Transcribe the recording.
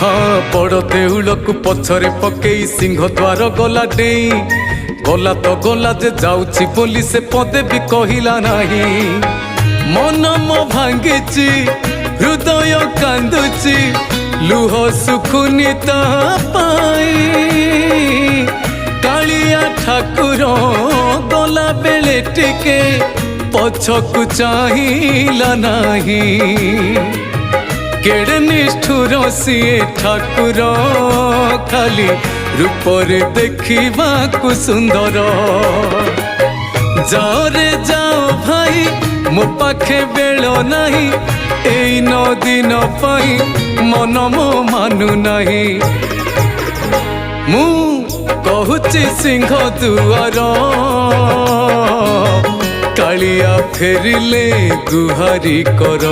हाँ बड़ देउल को पछरे पकई सिंह द्वार गला डेई गला तो गला जे जाउची बोली से पदे भी कहिला नाही। मन मो भांगिची हृदय कांदुची लुह सुखुनी ता पाई। कालिया ठाकुर गला बेले टिके पछकु चाहिला नाही। केड़े निष्ठुर सीए ठाकुर खाली रूपरे देखिबा को सुंदर। जाओ रे जाओ भाई मो पाखे बेल नहीं एई 9 दिन पाई मन मो मानु नहीं। मु कहूची सिंह दुआर कालिया फेरिले गुहारी कर।